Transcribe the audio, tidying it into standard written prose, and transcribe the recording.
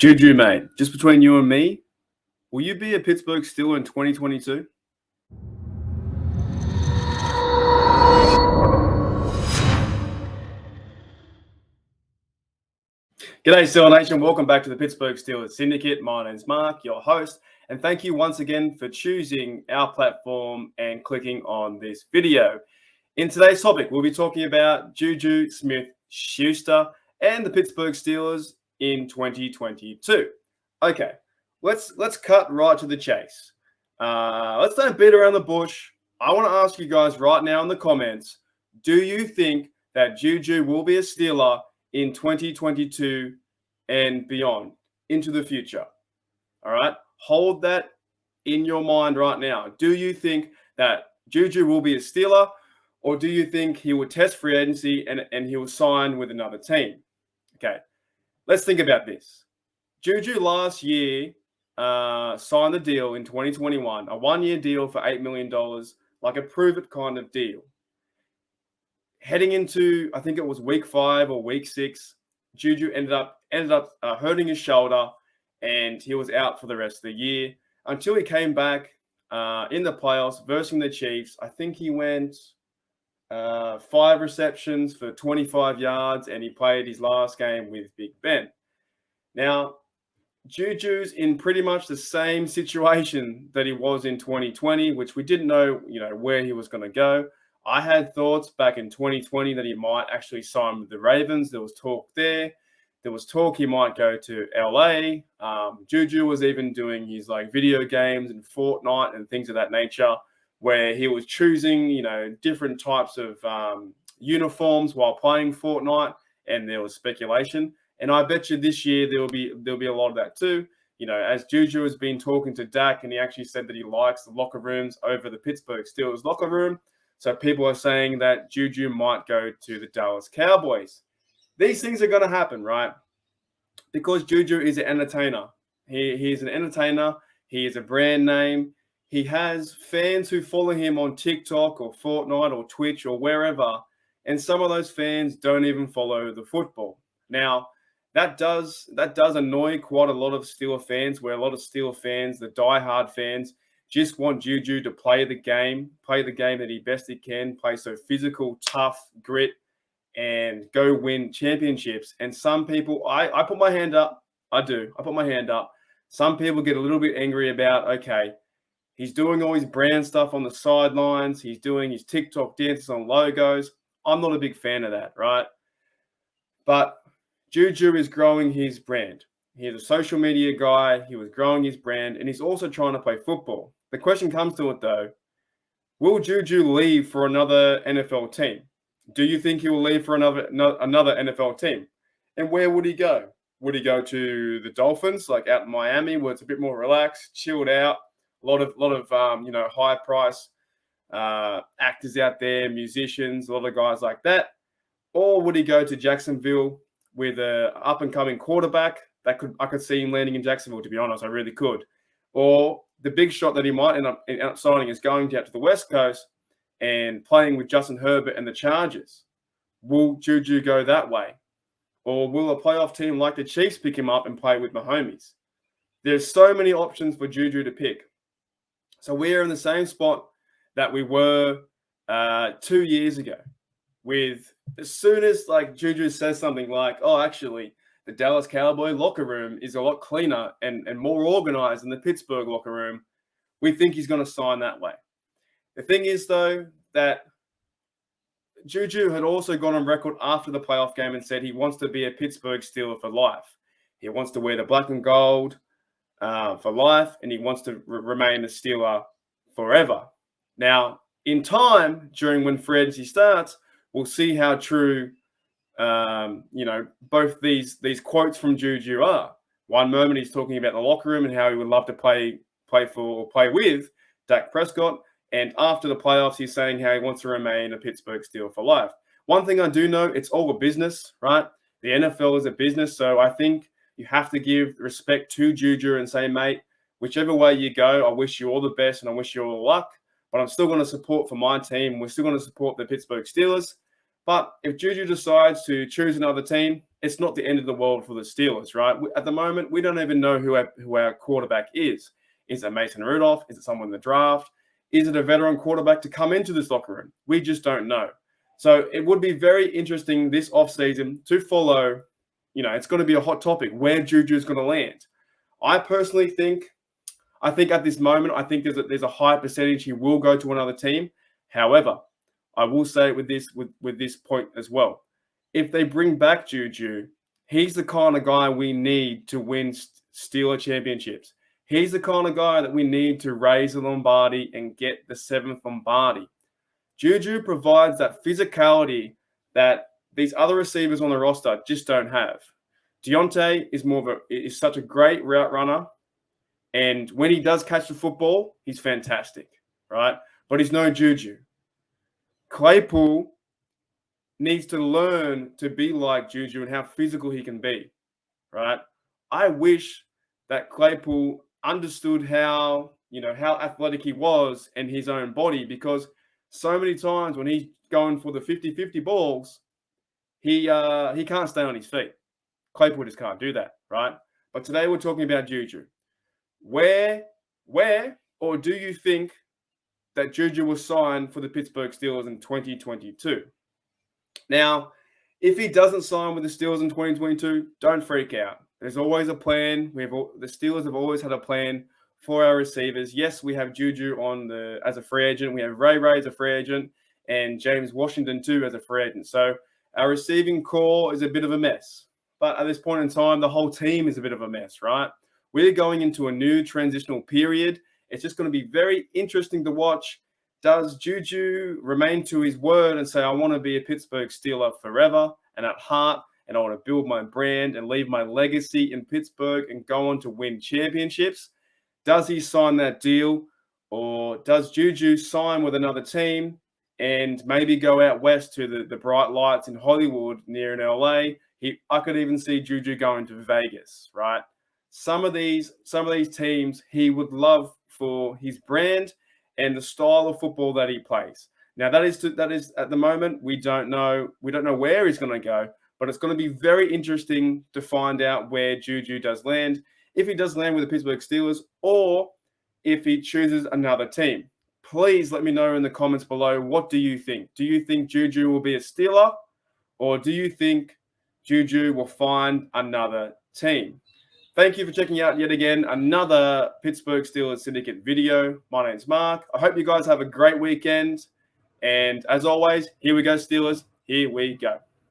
JuJu, mate, just between you and me, will you be a Pittsburgh Steeler in 2022? G'day, Steeler Nation. Welcome back to the Pittsburgh Steelers Syndicate. My name's Mark, your host, and thank you once again for choosing our platform and clicking on this video. In today's topic, we'll be talking about JuJu Smith-Schuster and the Pittsburgh Steelers in 2022. Okay, let's cut right to the chase. Let's don't beat around the bush. I want to ask you guys right now in the comments, do you think that JuJu will be a Steeler in 2022 and beyond, into the future? All right, hold that in your mind right now. Do you think that JuJu will be a Steeler, or do you think he will test free agency and he will sign with another team? Okay, let's think about this. JuJu last year signed the deal in 2021, a one-year deal for $8 million, like a prove-it kind of deal. Heading into, I think it was week 5 or week 6, JuJu ended up hurting his shoulder, and he was out for the rest of the year until he came back in the playoffs versus the Chiefs. I think he went 5 receptions for 25 yards, and he played his last game with Big Ben. Now, JuJu's in pretty much the same situation that he was in 2020, which we didn't know, where he was going to go. I had thoughts back in 2020 that he might actually sign with the Ravens. There was talk there. There was talk he might go to LA. JuJu was even doing his video games and Fortnite and things of that nature, where he was choosing, different types of uniforms while playing Fortnite, and there was speculation. And I bet you this year there'll be a lot of that too. As JuJu has been talking to Dak, and he actually said that he likes the locker rooms over the Pittsburgh Steelers locker room. So people are saying that JuJu might go to the Dallas Cowboys. These things are going to happen, right? Because JuJu is an entertainer. He is an entertainer. He is a brand name. He has fans who follow him on TikTok or Fortnite or Twitch or wherever. And some of those fans don't even follow the football. Now, that does annoy quite a lot of Steeler fans, where a lot of Steeler fans, the diehard fans, just want JuJu to play the game that he best he can, play so physical, tough, grit, and go win championships. And some people, I put my hand up. I put my hand up. Some people get a little bit angry about, okay, he's doing all his brand stuff on the sidelines. He's doing his TikTok dances on logos. I'm not a big fan of that, right? But JuJu is growing his brand. He's a social media guy. He was growing his brand, and he's also trying to play football. The question comes to it, though, will JuJu leave for another NFL team? Do you think he will leave for another NFL team? And where would he go? Would he go to the Dolphins, like out in Miami, where it's a bit more relaxed, chilled out, a lot of high price actors out there, musicians, a lot of guys like that? Or would he go to Jacksonville with an up and coming quarterback? I could see him landing in Jacksonville, to be honest. I really could. Or the big shot that he might end up signing is going out to the West Coast and playing with Justin Herbert and the Chargers. Will JuJu go that way? Or will a playoff team like the Chiefs pick him up and play with Mahomes? There's so many options for JuJu to pick. So we're in the same spot that we were 2 years ago. With as soon as JuJu says something like, oh, actually, the Dallas Cowboy locker room is a lot cleaner and more organized than the Pittsburgh locker room, we think he's going to sign that way. The thing is, though, that JuJu had also gone on record after the playoff game and said he wants to be a Pittsburgh Steeler for life. He wants to wear the black and gold for life, and he wants to remain a Steeler forever. Now, in time, during when free agency starts, we'll see how true both these quotes from JuJu are. One moment he's talking about the locker room and how he would love to play with Dak Prescott, and after the playoffs, he's saying how he wants to remain a Pittsburgh Steeler for life. One thing I do know, it's all a business, right? The NFL is a business, so I think you have to give respect to JuJu and say, mate, whichever way you go, I wish you all the best and I wish you all the luck, but I'm still going to support for my team. We're still going to support the Pittsburgh Steelers. But if JuJu decides to choose another team, it's not the end of the world for the Steelers, right? At the moment, we don't even know who our quarterback is. Is it Mason Rudolph? Is it someone in the draft? Is it a veteran quarterback to come into this locker room? We just don't know. So it would be very interesting this offseason to follow. It's going to be a hot topic where JuJu is going to land. I personally think at this moment, I think there's a high percentage he will go to another team. However, I will say with this point as well, if they bring back JuJu, he's the kind of guy we need to win Steeler championships. He's the kind of guy that we need to raise the Lombardi and get the 7th Lombardi. JuJu provides that physicality that these other receivers on the roster just don't have. Deontay is such a great route runner, and when he does catch the football, he's fantastic, right? But he's no JuJu. Claypool needs to learn to be like JuJu and how physical he can be, right? I wish that Claypool understood how athletic he was in his own body, because so many times when he's going for the 50-50 balls, he can't stay on his feet. Claypool just can't do that, right? But today we're talking about JuJu. Where or do you think that JuJu will sign for the Pittsburgh Steelers in 2022? Now, if he doesn't sign with the Steelers in 2022, don't freak out. There's always a plan. The Steelers have always had a plan for our receivers. Yes, we have JuJu as a free agent. We have Ray as a free agent, and James Washington too as a free agent. So our receiving core is a bit of a mess. But at this point in time, the whole team is a bit of a mess, right? We're going into a new transitional period. It's just going to be very interesting to watch. Does JuJu remain to his word and say, I want to be a Pittsburgh Steeler forever and at heart, and I want to build my brand and leave my legacy in Pittsburgh and go on to win championships? Does he sign that deal, or does JuJu sign with another team and maybe go out west to the bright lights in Hollywood near in LA? I could even see JuJu going to Vegas, right? Some of these teams he would love for his brand and the style of football that he plays. Now that is at the moment we don't know where he's going to go, but it's going to be very interesting to find out where JuJu does land. If he does land with the Pittsburgh Steelers, or if he chooses another team. Please let me know in the comments below. What do you think? Do you think JuJu will be a Steeler, or do you think JuJu will find another team? Thank you for checking out yet again another Pittsburgh Steelers Syndicate video. My name's Mark. I hope you guys have a great weekend. And as always, here we go, Steelers. Here we go.